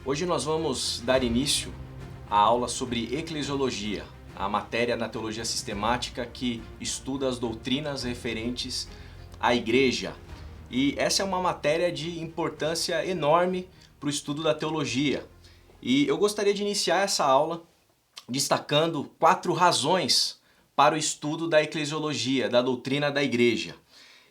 Hoje nós vamos dar início à aula sobre eclesiologia, a matéria na teologia sistemática que estuda as doutrinas referentes à igreja. E essa é uma matéria de importância enorme para o estudo da teologia. E eu gostaria de iniciar essa aula destacando 4 razões para o estudo da eclesiologia, da doutrina da igreja.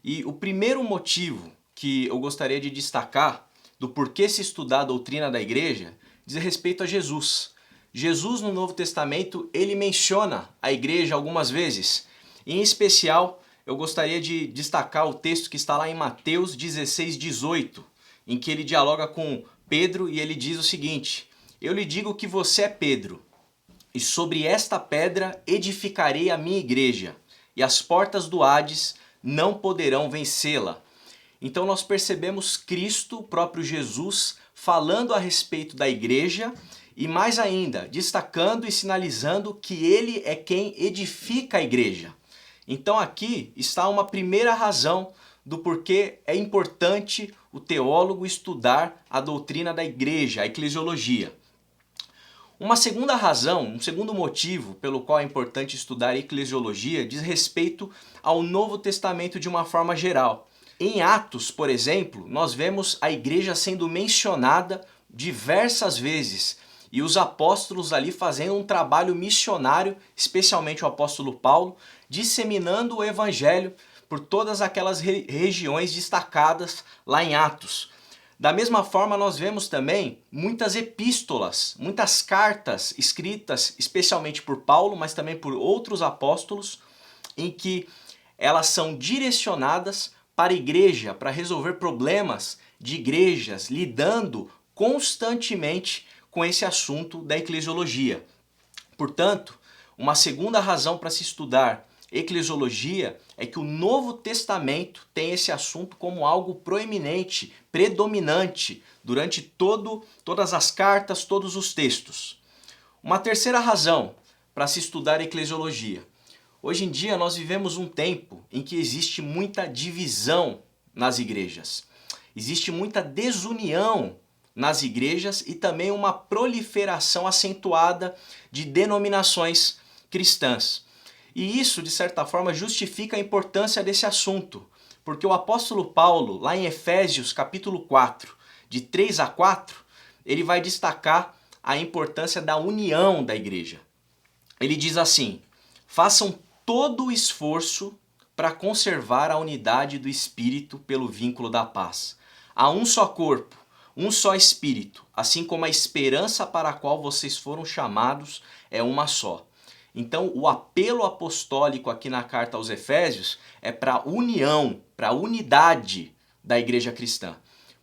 E o primeiro motivo que eu gostaria de destacar do porquê se estudar a doutrina da igreja diz respeito a Jesus. Jesus no Novo Testamento, ele menciona a igreja algumas vezes. Em especial, eu gostaria de destacar o texto que está lá em Mateus 16:18, em que ele dialoga com Pedro e ele diz o seguinte: Eu lhe digo que você é Pedro, e sobre esta pedra edificarei a minha igreja, e as portas do Hades não poderão vencê-la. Então nós percebemos Cristo, o próprio Jesus, falando a respeito da igreja e mais ainda, destacando e sinalizando que ele é quem edifica a igreja. Então aqui está uma primeira razão do porquê é importante o teólogo estudar a doutrina da igreja, a eclesiologia. Uma segunda razão, um segundo motivo pelo qual é importante estudar a eclesiologia diz respeito ao Novo Testamento de uma forma geral. Em Atos, por exemplo, nós vemos a igreja sendo mencionada diversas vezes e os apóstolos ali fazendo um trabalho missionário, especialmente o apóstolo Paulo, disseminando o evangelho por todas aquelas regiões destacadas lá em Atos. Da mesma forma, nós vemos também muitas epístolas, muitas cartas escritas especialmente por Paulo, mas também por outros apóstolos, em que elas são direcionadas para a igreja, para resolver problemas de igrejas, lidando constantemente com esse assunto da eclesiologia. Portanto, uma segunda razão para se estudar eclesiologia é que o Novo Testamento tem esse assunto como algo proeminente, predominante durante todas as cartas, todos os textos. Uma terceira razão para se estudar eclesiologia. Hoje em dia nós vivemos um tempo em que existe muita divisão nas igrejas. Existe muita desunião nas igrejas e também uma proliferação acentuada de denominações cristãs. E isso, de certa forma, justifica a importância desse assunto, porque o apóstolo Paulo, lá em Efésios capítulo 4, de 3 a 4, ele vai destacar a importância da união da igreja. Ele diz assim: façam todo o esforço para conservar a unidade do Espírito pelo vínculo da paz. Há um só corpo, um só Espírito, assim como a esperança para a qual vocês foram chamados é uma só. Então, o apelo apostólico aqui na carta aos Efésios é para a união, para a unidade da igreja cristã.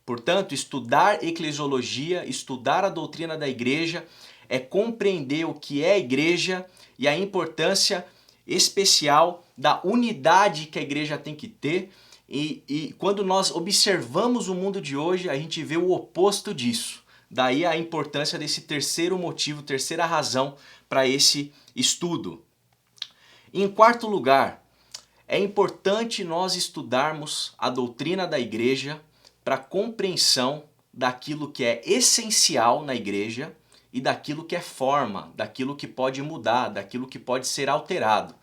Portanto, estudar eclesiologia, estudar a doutrina da igreja, é compreender o que é a igreja e a importância especial da unidade que a igreja tem que ter. E quando nós observamos o mundo de hoje, a gente vê o oposto disso. Daí a importância desse terceiro motivo, terceira razão para esse estudo. Em quarto lugar, é importante nós estudarmos a doutrina da igreja para a compreensão daquilo que é essencial na igreja e daquilo que é forma, daquilo que pode mudar, daquilo que pode ser alterado.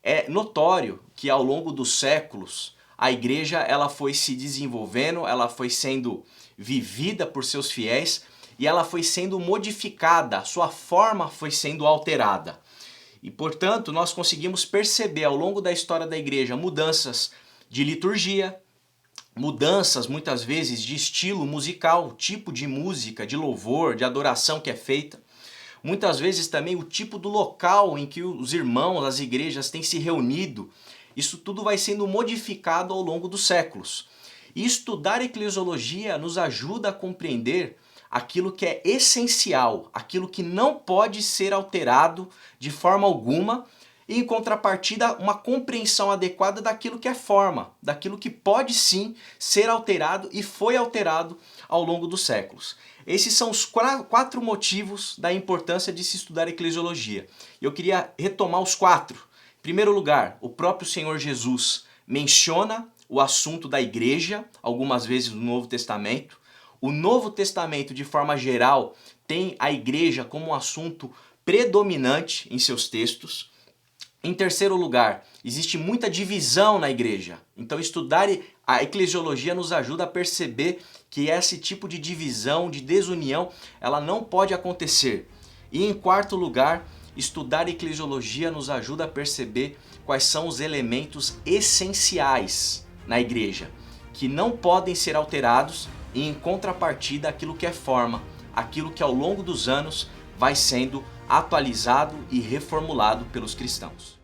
É notório que ao longo dos séculos a igreja ela foi se desenvolvendo, ela foi sendo vivida por seus fiéis e ela foi sendo modificada, sua forma foi sendo alterada. E portanto nós conseguimos perceber ao longo da história da igreja mudanças de liturgia, mudanças muitas vezes de estilo musical, tipo de música, de louvor, de adoração que é feita. Muitas vezes também o tipo do local em que os irmãos, as igrejas têm se reunido. Isso tudo vai sendo modificado ao longo dos séculos. E estudar eclesiologia nos ajuda a compreender aquilo que é essencial, aquilo que não pode ser alterado de forma alguma, e em contrapartida uma compreensão adequada daquilo que é forma, daquilo que pode sim ser alterado e foi alterado ao longo dos séculos. Esses são os 4 motivos da importância de se estudar eclesiologia. Eu queria retomar os 4. Em primeiro lugar, o próprio Senhor Jesus menciona o assunto da igreja, algumas vezes no Novo Testamento. O Novo Testamento, de forma geral, tem a igreja como um assunto predominante em seus textos. Em terceiro lugar, existe muita divisão na igreja. Então, estudar a eclesiologia nos ajuda a perceber que esse tipo de divisão, de desunião, ela não pode acontecer. E em quarto lugar, estudar eclesiologia nos ajuda a perceber quais são os elementos essenciais na igreja, que não podem ser alterados, e em contrapartida aquilo que é forma, aquilo que ao longo dos anos vai sendo atualizado e reformulado pelos cristãos.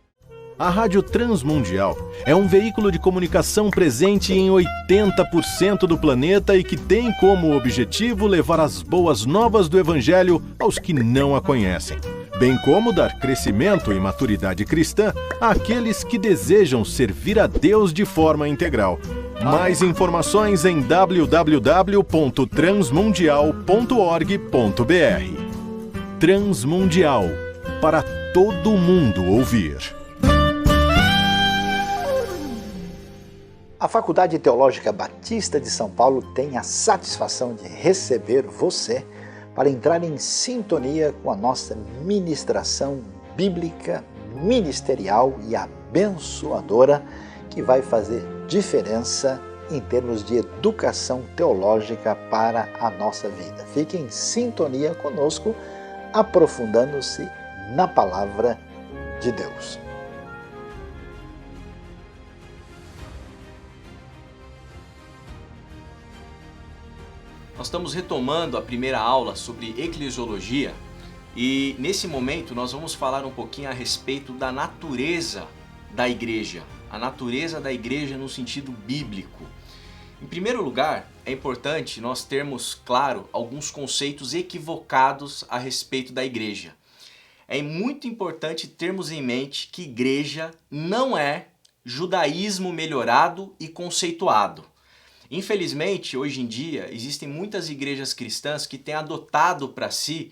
A Rádio Transmundial é um veículo de comunicação presente em 80% do planeta e que tem como objetivo levar as boas novas do Evangelho aos que não a conhecem, bem como dar crescimento e maturidade cristã àqueles que desejam servir a Deus de forma integral. Mais informações em www.transmundial.org.br. Transmundial, para todo mundo ouvir. A Faculdade Teológica Batista de São Paulo tem a satisfação de receber você para entrar em sintonia com a nossa ministração bíblica, ministerial e abençoadora, que vai fazer diferença em termos de educação teológica para a nossa vida. Fique em sintonia conosco, aprofundando-se na palavra de Deus. Nós estamos retomando a primeira aula sobre eclesiologia e nesse momento nós vamos falar um pouquinho a respeito da natureza da igreja. A natureza da igreja no sentido bíblico. Em primeiro lugar, é importante nós termos claro alguns conceitos equivocados a respeito da igreja. É muito importante termos em mente que igreja não é judaísmo melhorado e conceituado. Infelizmente, hoje em dia, existem muitas igrejas cristãs que têm adotado para si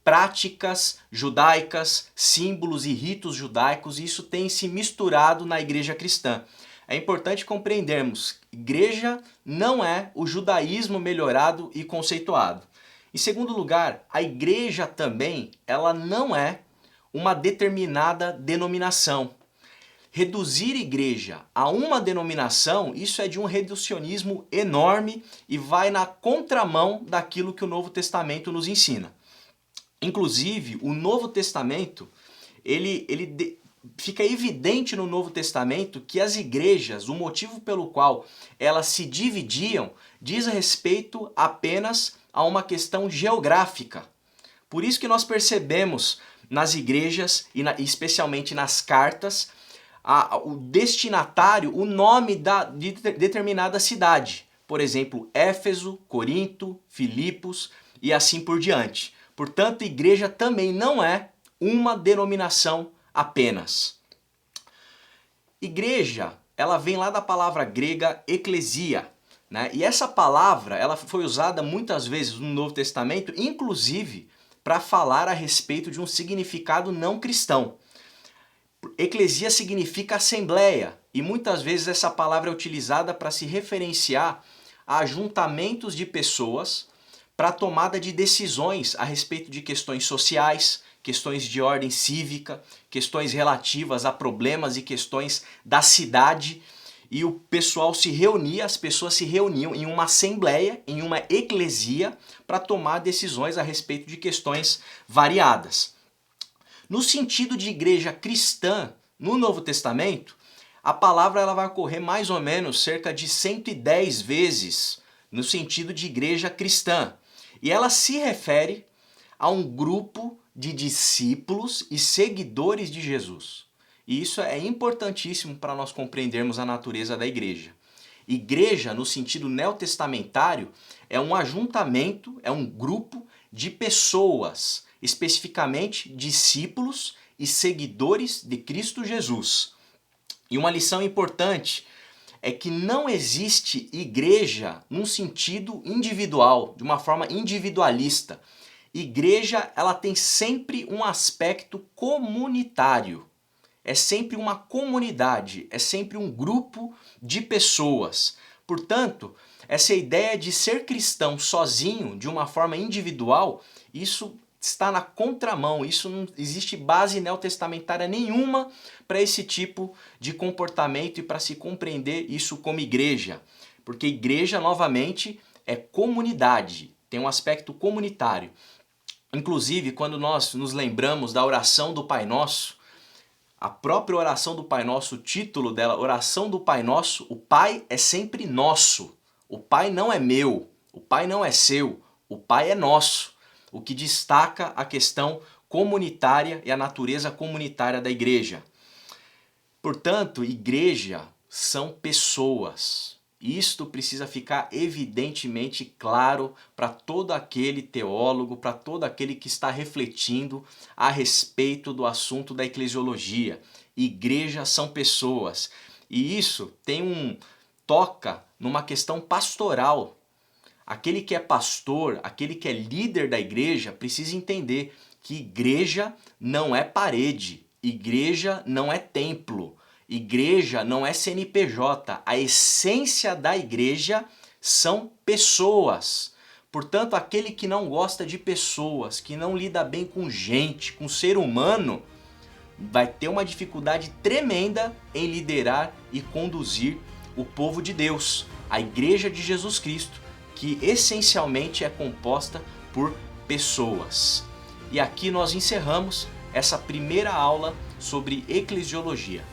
práticas judaicas, símbolos e ritos judaicos, e isso tem se misturado na igreja cristã. É importante compreendermos, igreja não é o judaísmo melhorado e conceituado. Em segundo lugar, a igreja também, ela não é uma determinada denominação. Reduzir igreja a uma denominação, isso é de um reducionismo enorme e vai na contramão daquilo que o Novo Testamento nos ensina. Inclusive, o Novo Testamento, fica evidente no Novo Testamento que as igrejas, o motivo pelo qual elas se dividiam, diz respeito apenas a uma questão geográfica. Por isso que nós percebemos nas igrejas, e especialmente nas cartas, o destinatário, o nome de determinada cidade. Por exemplo, Éfeso, Corinto, Filipos e assim por diante. Portanto, igreja também não é uma denominação apenas. Igreja, ela vem lá da palavra grega eclesia, né? E essa palavra, ela foi usada muitas vezes no Novo Testamento, inclusive para falar a respeito de um significado não cristão. Eclesia significa assembleia, e muitas vezes essa palavra é utilizada para se referenciar a ajuntamentos de pessoas para a tomada de decisões a respeito de questões sociais, questões de ordem cívica, questões relativas a problemas e questões da cidade. E o pessoal se reunia, as pessoas se reuniam em uma assembleia, em uma eclesia, para tomar decisões a respeito de questões variadas. No sentido de igreja cristã, no Novo Testamento, a palavra ela vai ocorrer mais ou menos cerca de 110 vezes no sentido de igreja cristã. E ela se refere a um grupo de discípulos e seguidores de Jesus. E isso é importantíssimo para nós compreendermos a natureza da igreja. Igreja, no sentido neotestamentário, é um ajuntamento, é um grupo de pessoas, especificamente discípulos e seguidores de Cristo Jesus. E uma lição importante é que não existe igreja num sentido individual, de uma forma individualista. Igreja, ela tem sempre um aspecto comunitário. É sempre uma comunidade, é sempre um grupo de pessoas. Portanto, essa ideia de ser cristão sozinho, de uma forma individual, isso está na contramão, isso não existe base neotestamentária nenhuma para esse tipo de comportamento e para se compreender isso como igreja. Porque igreja, novamente, é comunidade, tem um aspecto comunitário. Inclusive, quando nós nos lembramos da oração do Pai Nosso, a própria oração do Pai Nosso, o título dela, oração do Pai Nosso, o Pai é sempre nosso. O Pai não é meu, o Pai não é seu, o Pai é nosso. O que destaca a questão comunitária e a natureza comunitária da igreja. Portanto, igreja são pessoas. Isto precisa ficar evidentemente claro para todo aquele teólogo, para todo aquele que está refletindo a respeito do assunto da eclesiologia. Igreja são pessoas. E isso toca numa questão pastoral. Aquele que é pastor, aquele que é líder da igreja, precisa entender que igreja não é parede, igreja não é templo, igreja não é CNPJ. A essência da igreja são pessoas. Portanto, aquele que não gosta de pessoas, que não lida bem com gente, com ser humano, vai ter uma dificuldade tremenda em liderar e conduzir o povo de Deus, a igreja de Jesus Cristo, que essencialmente é composta por pessoas. E aqui nós encerramos essa primeira aula sobre eclesiologia.